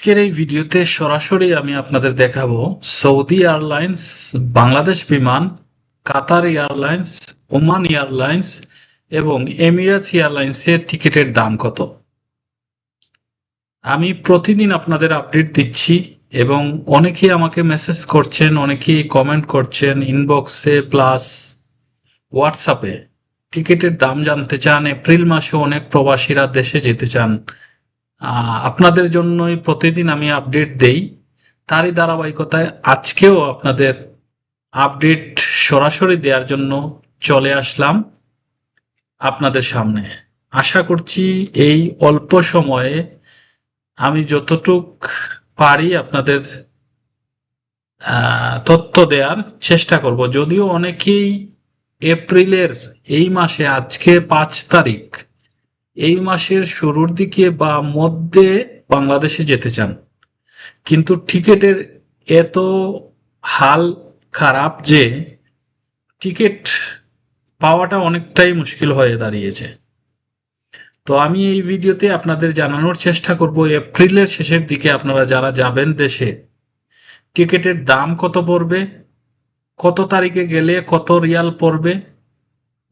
আজকের এই ভিডিওতে সরাসরি আমি আপনাদের দেখাবো সৌদি এয়ারলাইন্স, বাংলাদেশ বিমান, কাতার এয়ারলাইন্স, ওমান এয়ারলাইন্স এবং এমিরাটস এয়ারলাইন্সের টিকিটের দাম কত। আমি প্রতিদিন আপনাদের আপডেট দিচ্ছি এবং অনেকেই আমাকে মেসেজ করছেন, অনেকেই কমেন্ট করছেন ইনবক্সে প্লাস হোয়াটসঅ্যাপে টিকিটের দাম জানতে চান। এপ্রিল মাসে অনেক প্রবাসীরা দেশে যেতে চান। আপনাদের জন্যই প্রতিদিন আমি আপডেট দেই। তারই ধারাবাহিকতায় আজকেও আপনাদের আপডেট সরাসরি দেওয়ার জন্য চলে আসলাম আপনাদের সামনে। আশা করছি এই অল্প সময়ে আমি যতটুক পারি আপনাদের তথ্য দেওয়ার চেষ্টা করব। যদিও অনেকেই এপ্রিলের এই মাসে, আজকে 5 তারিখ, এই মাসের শুরুর দিকে বা মধ্যে বাংলাদেশে যেতে চান, কিন্তু টিকিটের এত হাল খারাপ যে টিকিট পাওয়াটা অনেকটাই মুশকিল হয়ে দাঁড়িয়েছে। তো আমি এই ভিডিওতে আপনাদের জানানোর চেষ্টা করব এপ্রিলের শেষের দিকে আপনারা যারা যাবেন দেশে, টিকিটের দাম কত পড়বে, কত তারিখে গেলে কত রিয়াল পড়বে,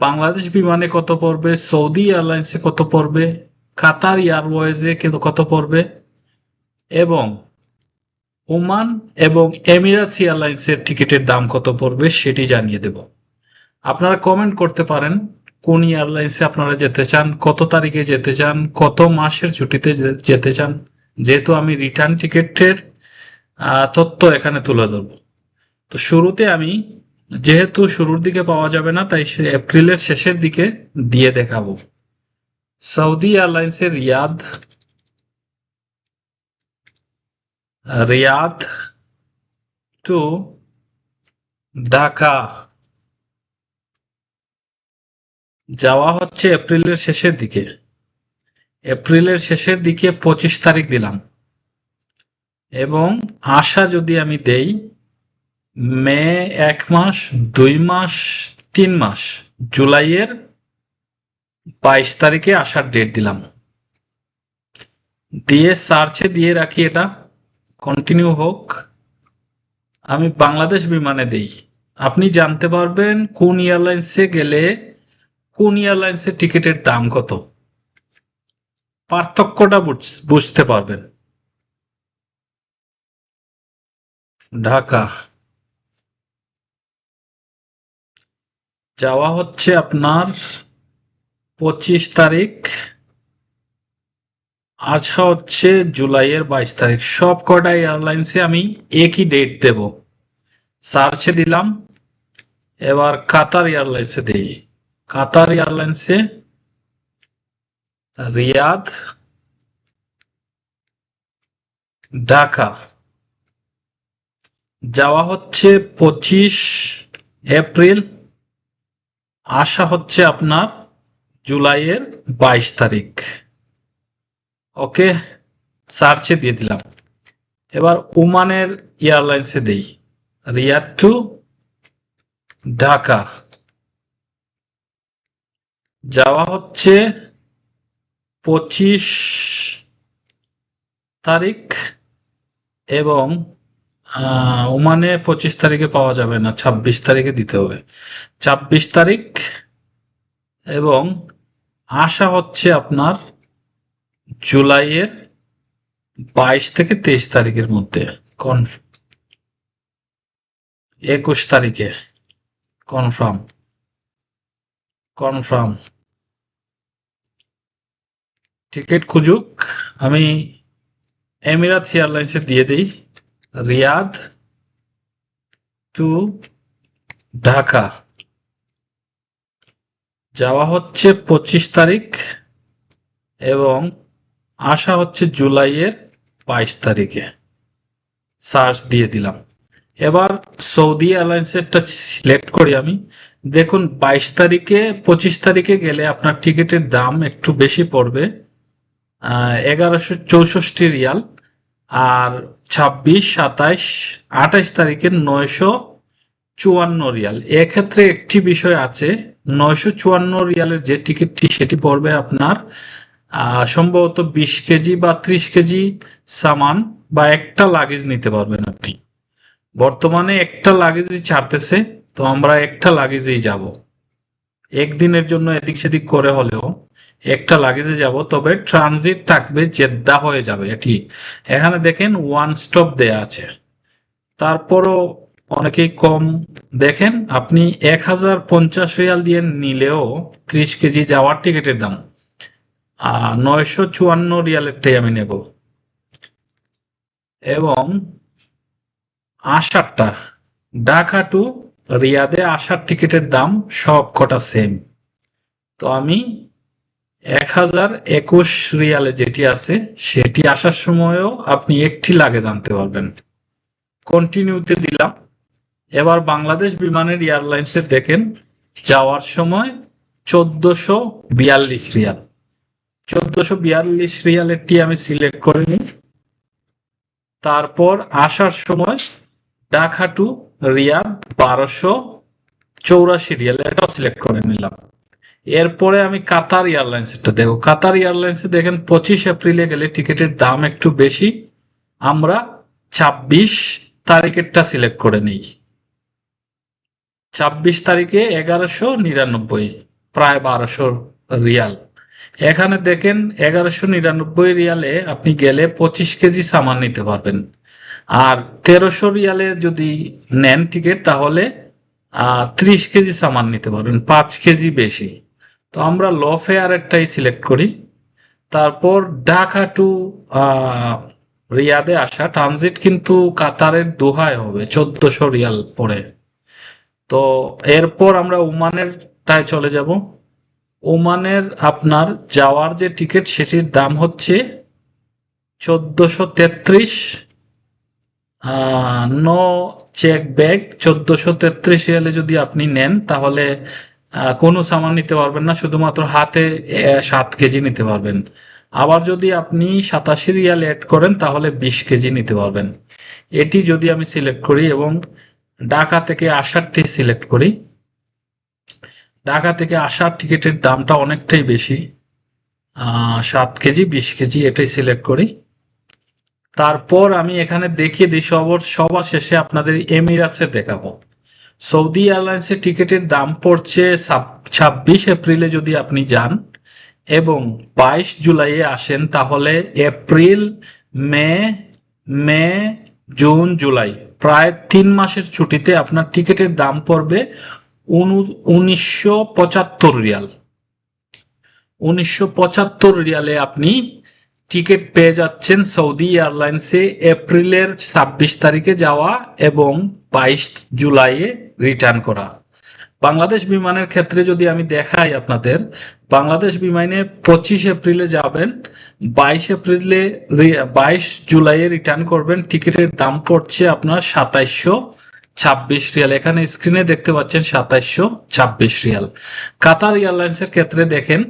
বাংলাদেশ বিমানে কত পড়বে, সৌদি এয়ারলাইন্সে কত পড়বে, কাতার এয়ারওয়েজে কত পড়বে এবং ওমান এবং এমিরাটস এয়ারলাইন্সের টিকিটের দাম কত পড়বে সেটি জানিয়ে দেব। আপনারা কমেন্ট করতে পারেন কোন এয়ারলাইন্সে আপনারা যেতে চান, কত তারিখে যেতে চান, কত মাসের ছুটিতে যেতে চান, যেহেতু আমি রিটার্ন টিকিটের তথ্য এখানে তুলে ধরব। তো শুরুতে আমি, যেহেতু শুরুর দিকে পাওয়া যাবে না, তাই এপ্রিলের শেষের দিকে দিয়ে দেখাবো। সৌদি এয়ারলাইন্সের রিয়াদ টু ঢাকা যাওয়া হচ্ছে এপ্রিলের শেষের দিকে। এপ্রিলের শেষের দিকে 25 তারিখ দিলাম এবং আসা যদি আমি দেই মে 1 মাস, 2 মাস, 3 মাস, জুলাইয়ের 22 তারিখে আসার ডেট দিলাম, দিয়ে সার্চে দিয়ে রাখি এটা কন্টিনিউ হোক। আমি বাংলাদেশ বিমানে দেই, আপনি জানতে পারবেন কোন এয়ারলাইন্সে গেলে কোন এয়ারলাইন্সের টিকিটের দাম কত, পার্থক্যটা বুঝতে পারবেন। ঢাকা যাওয়া হচ্ছে আপনার 25 তারিখ, আসা হচ্ছে জুলাইয়ের 22 তারিখ। সব কটা এয়ারলাইন্সে আমি একই ডেট দেব। সার্চে দিলাম, এবার কাতার এয়ারলাইন্সে দিই। কাতার এয়ারলাইন্সে রিয়াদ ঢাকা যাওয়া হচ্ছে 25 এপ্রিল, আসা হচ্ছে আপনার জুলাইয়ের 22 তারিখ। ওকে, সার্চে দিয়ে দিলাম। এবার ওমানের এয়ারলাইন্সে দেই, রিয়াদ টু ঢাকা যাওয়া হচ্ছে 25 তারিখ এবং ওমানে 25 তারিখে পাওয়া যাবে না, 26 তারিখে দিতে হবে। 26 তারিখ এবং আসা হচ্ছে আপনার জুলাইয়ের 22 থেকে 23 তারিখের মধ্যে, 21 তারিখে কনফার্ম টিকিট খুঁজুক। আমি এমিরাটস এয়ারলাইন্সে দিয়ে দিই, রিয়াদ টু ঢাকা যাওয়া হচ্ছে 25 তারিখ এবং আসা হচ্ছে জুলাইয়ের 22 তারিখে। সার্চ দিয়ে দিলাম। এবার সৌদি এয়ারলাইন্সেরটা সিলেক্ট করি আমি। দেখুন 22 তারিখে 25 তারিখে গেলে আপনার টিকিটের দাম একটু বেশি পড়বে, 1164 রিয়াল, আর 26, 27, 28 তারিখে 954 রিয়াল। এক্ষেত্রে একটি বিষয় আছে, 954 রিয়ালের যে টিকিটটি সেটি পড়বে আপনার সম্ভবত 20 কেজি বা 30 কেজি সামান বা একটা লাগেজ নিতে পারবেন আপনি। বর্তমানে একটা লাগেজই ছাড়তেছে, তো আমরা একটা লাগেজেই যাব। একদিনের জন্য এদিক সেদিক করে হলেও একটা লাগেজে যাব, তবে ট্রানজিট থাকবে, জেদ্দা হয়ে যাবে এটি। এখানে দেখেন ওয়ান স্টপ দেয়া আছে, তারপরও অনেকেই কম। দেখেন আপনি 1050 রিয়াল দিয়ে নিলেও 30 কেজি যাওয়ার টিকিটের দাম 954 রিয়ালেরটাই আমি নেব। এবং আসারটা, ঢাকা টু রিয়াদে আসার টিকিটের দাম সব কটা সেম। তো আমি 1021 রিয়ালে যেটি আছে সেটি আসার সময়ও আপনি একটি লাগেজ আনতে পারবেন। কন্টিনিউতে দিলাম। এবার বাংলাদেশ বিমানের এয়ারলাইন্সের দেখেন যাওয়ার সময় 1442 রিয়াল। 1442 রিয়ালেরটি আমি সিলেক্ট করে নিই। তারপর আসার সময় ঢাকা টু রিয়াদ 1284 রিয়াল, এটাও সিলেক্ট করে নিলাম। এরপরে আমি কাতার এয়ারলাইন্সেরটা দেখো। কাতার এয়ারলাইন্সে দেখেন 25 এপ্রিলে গেলে টিকিটের দাম একটু বেশি, আমরা 26 তারিখেরটা সিলেক্ট করে নিই। 26 তারিখে 1199, প্রায় 1200 রিয়াল। এখানে দেখেন 1199 রিয়ালে আপনি গেলে 25 কেজি সামান নিতে পারবেন। আর 1300 রিয়ালে যদি নেন টিকিট তাহলে 30 কেজি সামান নিতে পারবেন, 5 কেজি বেশি। তো আমরা লো ফেয়ারেরটাই সিলেক্ট করি। তারপর ঢাকা টু রিয়াদে আসা ট্রানজিট কিন্তু কাতারের দোহায় হবে 1400 রিয়াল পরে। তো এরপর আমরা ওমানের টায় চলে যাব। ওমানের আপনার যাওয়ার যে টিকিট সেটির দাম হচ্ছে 1433, নো চেক ব্যাগ। 1433 রিয়ালে যদি আপনি নেন তাহলে কোনো সামান নিতে পারবেন না, শুধুমাত্র হাতে 7 কেজি নিতে পারবেন। আবার যদি আপনি 87 রিয়াল অ্যাড করেন তাহলে 20 কেজি নিতে পারবেন। এটি যদি আমি সিলেক্ট করি এবং ঢাকা থেকে আসারটি সিলেক্ট করি, ঢাকা থেকে আসার টিকিটের দামটা অনেকটাই বেশি, 7 কেজি 20 কেজি, এটাই সিলেক্ট করি। তারপর আমি এখানে দেখিয়ে দিই সবার শেষে আপনাদের এমিরাটসের দেখাবো। সৌদি এয়ারলাইন্সের টিকিটের দাম পড়ছে 26 এপ্রিলে যদি আপনি যান এবং 22 জুলাইয়ে আসেন তাহলে এপ্রিল, মে, মে, জুন, জুলাই, প্রায় 3 মাসের ছুটিতে আপনার টিকিটের দাম পড়বে 1975 রিয়াল। 1975 রিয়ালে আপনি টিকিট পেয়ে যাচ্ছেন সৌদি এয়ারলাইন্সে এপ্রিলের 26 তারিখে যাওয়া এবং 22 জুলাইয়ে রিটার্ন করা। বাংলাদেশ বিমানের ক্ষেত্রে যদি আমি দেখাই আপনাদের, বাংলাদেশ বিমানে 25 এপ্রিলে যাবেন, 22 জুলাইয়ে রিটার্ন করবেন। টিকিটের দাম পড়ছে আপনার 2726 রিয়াল। এখানে স্ক্রিনে দেখতে পাচ্ছেন 2726 রিয়াল। কাতার এয়ারলাইন্সের ক্ষেত্রে দেখেন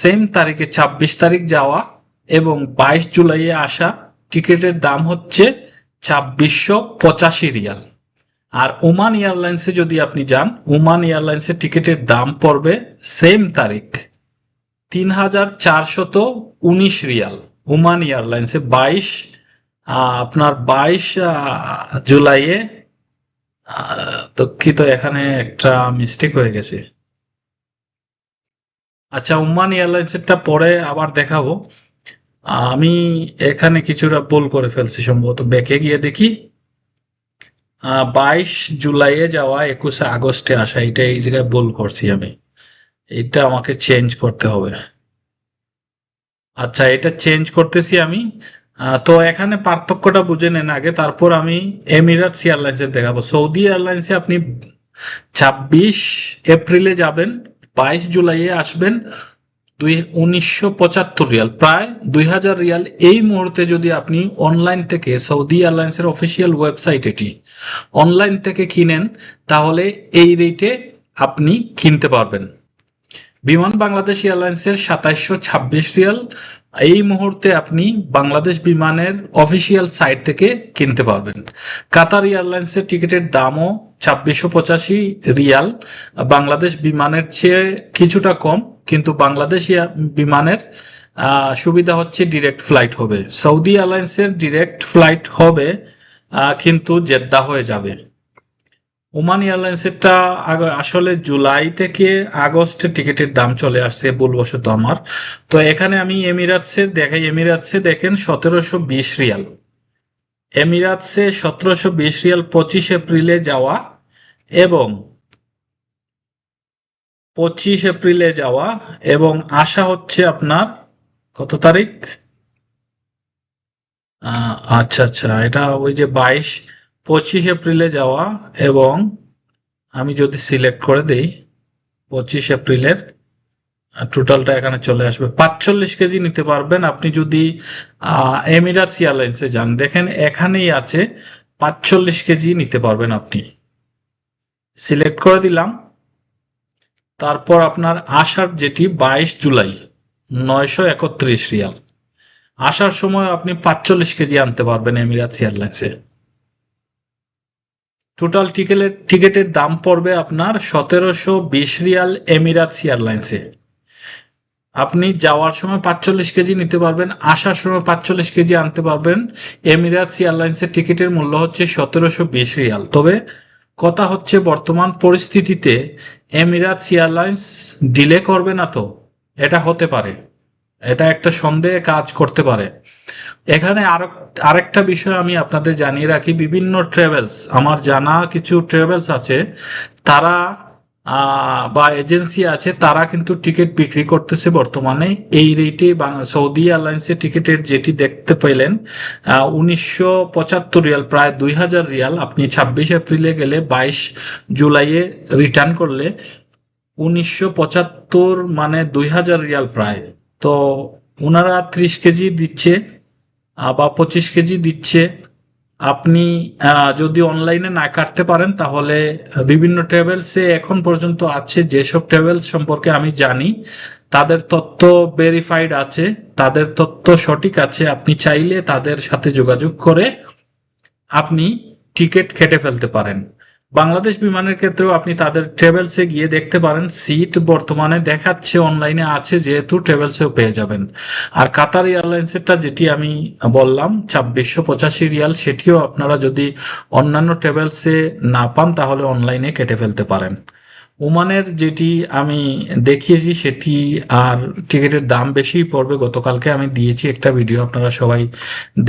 সেম তারিখে 26 তারিখ যাওয়া এবং 22 জুলাইয়ে আসা, টিকিটের দাম হচ্ছে 2685 রিয়াল। আর ওমান এয়ারলাইন্সে যদি আপনি যান, ওমান এয়ারলাইন্সের টিকিটের দাম পড়বে সেম তারিখ 3419 রিয়াল। ওমান এয়ারলাইন্সে আপনার 22 জুলাইয়ে, দুঃখিত এখানে একটা মিস্টেক হয়ে গেছে। আচ্ছা, ওমান এয়ারলাইন্সেরটা পরে আবার দেখাবো। আমি এখানে কিছুটা ভুল করে ফেলছি, সম্ভবত ব্যাকে গিয়ে দেখি। 22 জুলাইয়ে যাওয়া 21 আগস্টে আসা, এটা এই জায়গায় ভুল করছি আমি, এটা আমাকে চেঞ্জ করতে হবে। আচ্ছা, এটা চেঞ্জ করতেছি আমি। তো এখানে পার্থক্যটা বুঝে নেন আগে, তারপর আমি এমিরাটস এয়ারলাইন্সের দেখাবো। সৌদি এয়ারলাইন্সে আপনি 26 এপ্রিলে যাবেন, 22 জুলাইয়ে আসবেন, 1975 রিয়াল, প্রায় 2000 রিয়াল। এই মুহূর্তে যদি আপনি অনলাইন থেকে, সৌদি এয়ারলাইন্সের অফিসিয়াল ওয়েবসাইট এটি, অনলাইন থেকে কিনেন তাহলে এই রেটে আপনি কিনতে পারবেন। বিমান বাংলাদেশ এয়ারলাইন্সের 2726 রিয়াল এই মুহূর্তে আপনি বাংলাদেশ বিমানের অফিসিয়াল সাইট থেকে কিনতে পারবেন। কাতার এয়ারলাইন্সের টিকিটের দামও 2685 রিয়াল, বাংলাদেশ বিমানের চেয়ে কিছুটা কম, কিন্তু বাংলাদেশ বিমানের সুবিধা হচ্ছে ডিরেক্ট ফ্লাইট হবে। সৌদি এয়ারলাইন্সের ডিরেক্ট ফ্লাইট হবে, কিন্তু জেদ্দা হয়ে যাবে। ওমান এয়ারলাইন্সেরটা আসলে জুলাই থেকে আগস্টে টিকিটের দাম চলে আসছে ভুলবশত আমার। তো এখানে আমি এমিরাটসের দেখাই, এমিরাটসে দেখেন 1720 রিয়াল, এমিরাটসে 1720 রিয়াল 25 এপ্রিলে যাওয়া এবং 25 এপ্রিলে যাওয়া এবং আসা হচ্ছে আপনার কত তারিখ? আচ্ছা আচ্ছা, এটা ওই যে 25 এপ্রিলে যাওয়া এবং আমি যদি সিলেক্ট করে দেই 25 এপ্রিলের টোটালটা এখানে চলে আসবে। 45 কেজি নিতে পারবেন আপনি যদি এমিরাটস এয়ারলাইন্সে যান। দেখেন এখানেই আছে 45 কেজি নিতে পারবেন আপনি। সিলেক্ট করে দিলাম। তারপর আপনার আসার যেটি 22 জুলাই 931 রিয়াল, আসার সময় আপনি 45 কেজি আনতে পারবেন এমিরাটস এয়ারলাইন্সে। টোটাল টিকেটের দাম পড়বে আপনার 1720 রিয়াল এমিরাটস এয়ারলাইন্সে। আপনি যাওয়ার সময় 45 কেজি নিতে পারবেন, আসার সময় 45 কেজি আনতে পারবেন। এমিরাটস এয়ারলাইন্সের টিকিটের মূল্য হচ্ছে 1720 রিয়াল। তবে কথা হচ্ছে বর্তমান পরিস্থিতিতে এমিরাটস এয়ারলাইন্স ডিলে করবে না তো? এটা হতে পারে, এটা একটা সন্দেহে কাজ করতে পারে। এখানে আরেকটা বিষয় আমি আপনাদের জানিয়ে রাখি, বিভিন্ন ট্রাভেলস, আমার জানা কিছু ট্রাভেলস আছে, তারা বা এজেন্সি আছে, তারা কিন্তু টিকিট বিক্রি করতেছে বর্তমানে এই রেটে। সৌদি এয়ারলাইন্সের টিকিটের যেটি দেখতে পেলেন 1975 রিয়াল, প্রায় 2000 রিয়াল, আপনি 26 এপ্রিলে গেলে 22 জুলাইয়ে রিটার্ন করলে 1975 মানে 2000 রিয়াল প্রায়। তো ওনারা 30 কেজি দিচ্ছে বা 25 কেজি দিচ্ছে। আপনি যদি অনলাইনে না কাটতে পারেন তাহলে বিভিন্ন ট্রাভেলসে এখন পর্যন্ত আছে, যেসব ট্রাভেলস সম্পর্কে আমি জানি তাদের তথ্য ভেরিফাইড আছে, তাদের তথ্য সঠিক আছে। আপনি চাইলে তাদের সাথে যোগাযোগ করে আপনি টিকিট কেটে ফেলতে পারেন। বাংলাদেশ বিমানের ক্ষেত্রেও আপনি তাদের ট্রাভেলসে গিয়ে দেখতে পারেন, সিট বর্তমানে দেখাচ্ছে অনলাইনে আছে, যেহেতু ট্রাভেলসেও পেয়ে যাবেন। আর কাতার এয়ারলাইন্সেরটা যেটি আমি বললাম 2685 রিয়াল, সেটিও আপনারা যদি অন্যান্য ট্রাভেলসে না পান তাহলে অনলাইনে কেটে ফেলতে পারেন। ওমানের যেটি আমি দেখিয়েছি সেটি আর টিকিটের দাম বেশি পড়বে, গতকালকে আমি দিয়েছি একটা ভিডিও, আপনারা সবাই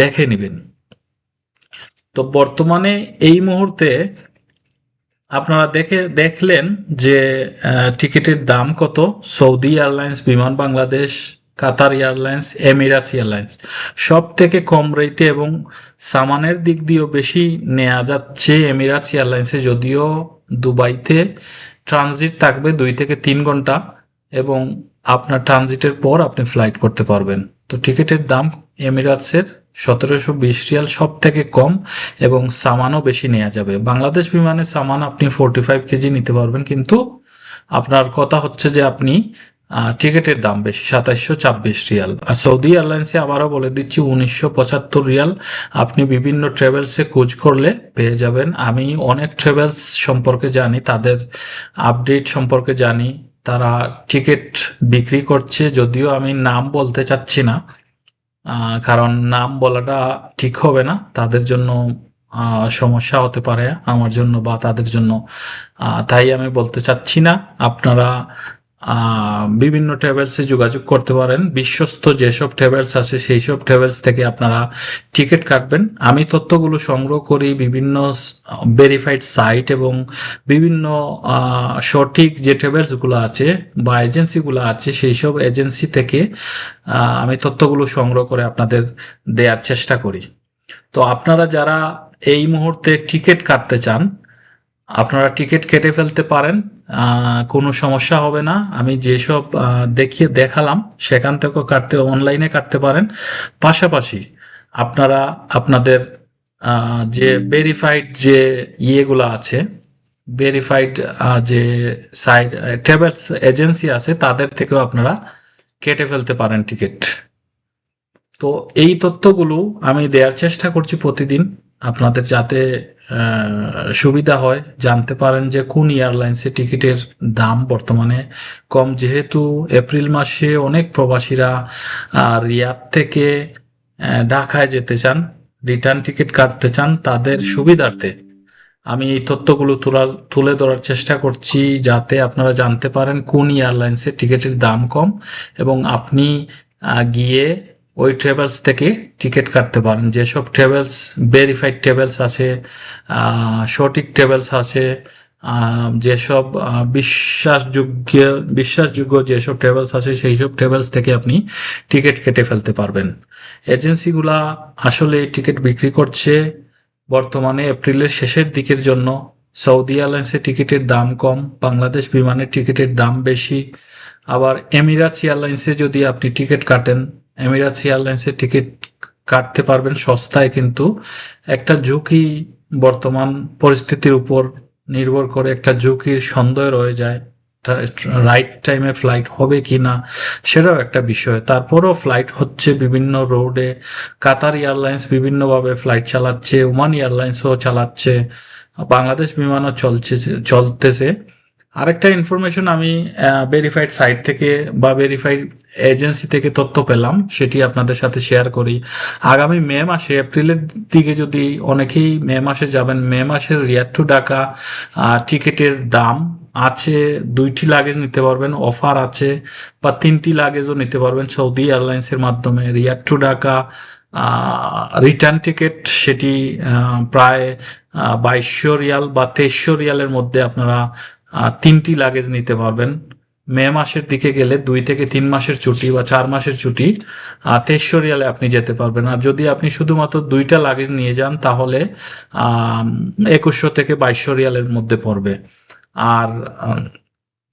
দেখে নেবেন। তো বর্তমানে এই মুহূর্তে আপনারা দেখলেন যে টিকিটের দাম কত। সৌদি এয়ারলাইন্স, বিমান বাংলাদেশ, কাতার এয়ারলাইন্স, এমিরাটস এয়ারলাইন্স সব থেকে কম রেটে এবং সামানের দিক দিয়েও বেশি নেওয়া যাচ্ছে এমিরাটস এয়ারলাইন্সে। যদিও দুবাইতে ট্রানজিট থাকবে 2 থেকে 3 ঘন্টা এবং আপনার ট্রানজিটের পর আপনি ফ্লাইট করতে পারবেন। তো টিকিটের দাম এমিরাটসের 1720 রিয়াল সব থেকে কম এবং সামানও বেশি নেওয়া যাবে। বাংলাদেশ বিমানের সামান আপনি 45 কেজি নিতে পারবেন, কিন্তু আপনার কথা হচ্ছে যে আপনি টিকিটের দাম বেশি 2726 রিয়াল। আর সৌদি এয়ারলাইন্সে আবারও বলে দিচ্ছি 1975 রিয়াল, আপনি বিভিন্ন ট্রাভেলসে খোঁজ করলে পেয়ে যাবেন। আমি অনেক ট্রাভেলস সম্পর্কে জানি, তাদের আপডেট সম্পর্কে জানি, তারা টিকিট বিক্রি করছে। যদিও আমি নাম বলতে চাচ্ছি না, কারণ নাম বলাটা ঠিক হবে না, তাদের জন্য সমস্যা হতে পারে আমার জন্য বা তাদের জন্য, তাই আমি বলতে চাচ্ছি না। আপনারা বিভিন্ন ট্রাভেলসে যোগাযোগ করতে পারেন, বিশ্বস্ত যেসব ট্রাভেলস আছে সেই সব ট্রাভেলস থেকে আপনারা টিকিট কাটবেন। আমি তথ্যগুলো সংগ্রহ করি বিভিন্ন ভেরিফাইড সাইট এবং বিভিন্ন সঠিক যে ট্রাভেলসগুলো আছে বা এজেন্সিগুলো আছে সেই সব এজেন্সি থেকে আমি তথ্যগুলো সংগ্রহ করে আপনাদের দেওয়ার চেষ্টা করি। তো আপনারা যারা এই মুহূর্তে টিকিট কাটতে চান আপনারা টিকিট কেটে ফেলতে পারেন, কোনো সমস্যা হবে না। আমি যেসব দেখালাম সেখান থেকেও অনলাইনে কাটতে পারেন। পাশাপাশি আপনারা আপনাদের যে ভেরিফাইড যে ইয়েগুলো আছে, ভেরিফাইড যে সাইট ট্রাভেলস এজেন্সি আছে তাদের থেকেও আপনারা কেটে ফেলতে পারেন টিকিট। তো এই তথ্যগুলো আমি দেওয়ার চেষ্টা করছি প্রতিদিন। আপনাদের যাতে সুবিধা হয়, জানতে পারেন যে কোন এয়ারলাইন্সে টিকিটের দাম বর্তমানে কম। যেহেতু এপ্রিল মাসে অনেক প্রবাসীরা রিয়াদ থেকে ঢাকায় যেতে চান, রিটার্ন টিকিট কাটতে চান, তাদের সুবিধার্থে আমি এই তথ্যগুলো তুলে ধরার চেষ্টা করছি, যাতে আপনারা জানতে পারেন কোন এয়ারলাইন্সের টিকিটের দাম কম এবং আপনি গিয়ে ওই ট্রাভেলস থেকে টিকিট কাটতে পারেন। যেসব ট্রাভেলস ভেরিফাইড ট্রাভেলস আছে, সঠিক ট্রাভেলস আছে, যেসব বিশ্বাসযোগ্য যেসব ট্রাভেলস আছে, সেই সব ট্রাভেলস থেকে আপনি টিকিট কেটে ফেলতে পারবেন। এজেন্সিগুলা আসলে টিকিট বিক্রি করছে বর্তমানে এপ্রিলের শেষের দিকের জন্য। সৌদি এয়ারলাইন্সের টিকিটের দাম কম, বাংলাদেশ বিমানের টিকিটের দাম বেশি। আবার এমিরাটস এয়ারলাইন্সে যদি আপনি টিকিট কাটেন, এমিরাটস এয়ারলাইন্সের টিকিট কাটতে পারবেন সস্তায়, কিন্তু একটা ঝুঁকি বর্তমান পরিস্থিতির উপর নির্ভর করে একটা ঝুঁকির সন্দেহ রয়ে যায়, রাইট টাইমে ফ্লাইট হবে কি না সেটাও একটা বিষয়। তারপরেও ফ্লাইট হচ্ছে বিভিন্ন রোডে, কাতার এয়ারলাইন্স বিভিন্নভাবে ফ্লাইট চালাচ্ছে, ওমান এয়ারলাইন্সও চালাচ্ছে, বাংলাদেশ বিমানও চলতেছে। আরেকটা ইনফরমেশন আমি ভেরিফাইড সাইট থেকে বা ভেরিফাইড এজেন্সি থেকে তথ্য পেলাম, সেটি আপনাদের সাথে শেয়ার করি। আগামী মে মাসে, এপ্রিলের দিকে যদি অনেকেই মে মাসে যাবেন, মে মাসের রিয়াদ টু ঢাকা টিকিটের দাম আছে, 2টি লাগেজ নিতে পারবেন, অফার আছে, বা 3টি লাগেজও নিতে পারবেন সৌদি এয়ারলাইন্সের মাধ্যমে। Riyadh to Dhaka return ticket সেটি প্রায় 2200 রিয়াল বা 2300 রিয়ালের মধ্যে আপনারা 3টি লাগেজ নিতে পারবেন। মে মাসের দিকে গেলে 2 থেকে 3 মাসের ছুটি বা 4 মাসের ছুটি 2300 রিয়ালে আপনি যেতে পারবেন। আর যদি আপনি শুধুমাত্র 2টা লাগেজ নিয়ে যান তাহলে 2100 থেকে 2200 রিয়ালের মধ্যে পড়বে। আর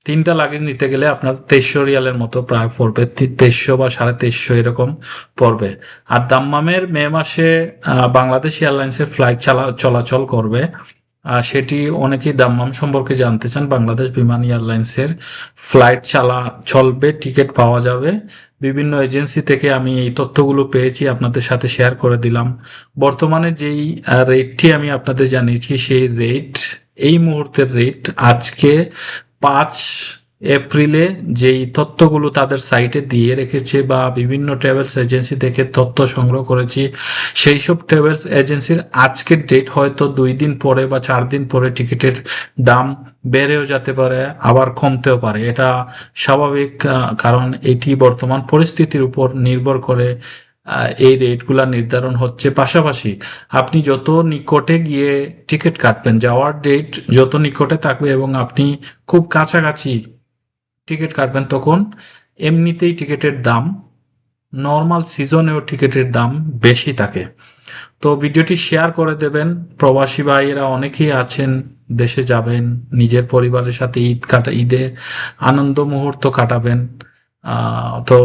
3টা লাগেজ নিতে গেলে আপনার 2300 রিয়ালের মতো প্রায় পড়বে, 2300 বা 2350 এরকম পড়বে। আর দাম্মামের মে মাসে বাংলাদেশ এয়ারলাইন্সের ফ্লাইট চলাচল করবে, সেটি অনেকেই দাম্মাম সম্পর্কে জানতে চান। বাংলাদেশ বিমান এয়ারলাইন্সের ফ্লাইট চলবে, টিকিট পাওয়া যাবে। বিভিন্ন এজেন্সি থেকে আমি এই তথ্যগুলো পেয়েছি, আপনাদের সাথে শেয়ার করে দিলাম। বর্তমানে যেই রেটটি আমি আপনাদের জানিয়েছি, সেই রেট, এই মুহূর্তের রেট আজকে 5 এপ্রিলে যেই তথ্যগুলো তাদের সাইটে দিয়ে রেখেছে বা বিভিন্ন ট্রাভেলস এজেন্সি থেকে তথ্য সংগ্রহ করেছি, সেই সব ট্রাভেলস এজেন্সির আজকের ডেট হয়তো 2 দিন পরে বা 4 দিন পরে টিকিটের দাম বেড়েও যেতে পারে, আবার কমতেও পারে। এটা স্বাভাবিক, কারণ এটি বর্তমান পরিস্থিতির উপর নির্ভর করে এই রেটগুলা নির্ধারণ হচ্ছে। পাশাপাশি আপনি যত নিকটে গিয়ে টিকিট কাটবেন, যাওয়ার ডেট যত নিকটে থাকবে এবং আপনি খুব কাছাকাছি টিকিট কাটবেন, তখন এমনিতেই টিকিটের দাম, নর্মাল সিজনেও টিকিটের দাম বেশি থাকে। তো ভিডিওটি শেয়ার করে দেবেন। প্রবাসী ভাইয়েরা অনেকেই আছেন, দেশে যাবেন, নিজের পরিবারের সাথে ঈদে আনন্দ মুহূর্ত কাটাবেন, তো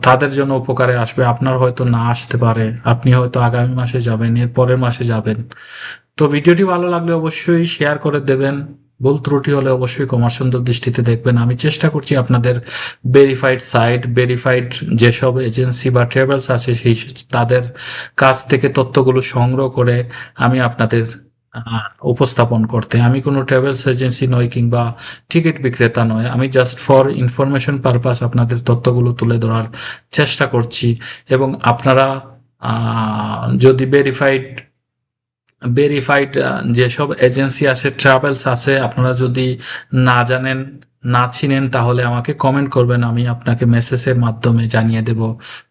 তাদের জন্য উপকারে আসবে। আপনার হয়তো না আসতে পারে, আপনি হয়তো আগামী মাসে যাবেন, এর পরের মাসে যাবেন। তো ভিডিওটি ভালো লাগলে অবশ্যই শেয়ার করে দেবেন। ভুল ত্রুটি হলে অবশ্যই ক্ষমার সুন্দর দৃষ্টিতে দেখবেন। আমি চেষ্টা করছি আপনাদের ভেরিফাইড সাইট, ভেরিফাইড যেসব এজেন্সি বা ট্রাভেলস আছে সেই তাদের কাছ থেকে তথ্যগুলো সংগ্রহ করে আমি আপনাদের উপস্থাপন করতে। আমি কোনো ট্রাভেলস এজেন্সি নই কিংবা টিকিট বিক্রেতা নয়, আমি জাস্ট ফর ইনফরমেশন পারপাস আপনাদের তথ্যগুলো তুলে ধরার চেষ্টা করছি। এবং আপনারা যদি ভেরিফাইড যেসব এজেন্সি আছে, ট্রাভেলস আছে, আপনারা যদি না জানেন, না চিনেন, তাহলে আমাকে কমেন্ট করবেন, আমি আপনাকে মেসেজের মাধ্যমে জানিয়ে দেব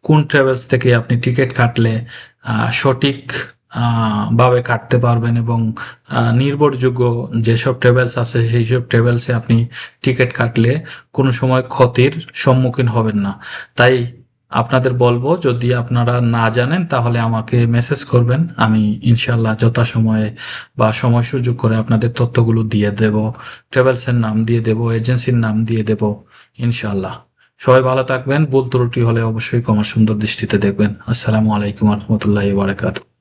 কোন ট্রাভেলস থেকে আপনি টিকিট কাটলে সঠিক ভাবে কাটতে পারবেন এবং নির্ভরযোগ্য যেসব ট্রাভেলস আছে সেই সব ট্রাভেলসে আপনি টিকিট কাটলে কোনো সময় ক্ষতির সম্মুখীন হবেন না। তাই আপনাদের বলবো, যদি আপনারা না জানেন তাহলে আমাকে মেসেজ করবেন, আমি ইনশাল্লাহ যথাসময়ে বা সময় সুযোগ করে আপনাদের তথ্যগুলো দিয়ে দেব, ট্রাভেলসের নাম দিয়ে দেব, এজেন্সির নাম দিয়ে দেব ইনশাল্লাহ। সবাই ভালো থাকবেন। ভুল ত্রুটি হলে অবশ্যই ক্ষমার সুন্দর দৃষ্টিতে দেখবেন। আসসালামু আলাইকুম রহমতুল্লাহি ওয়া বারাকাতুহু।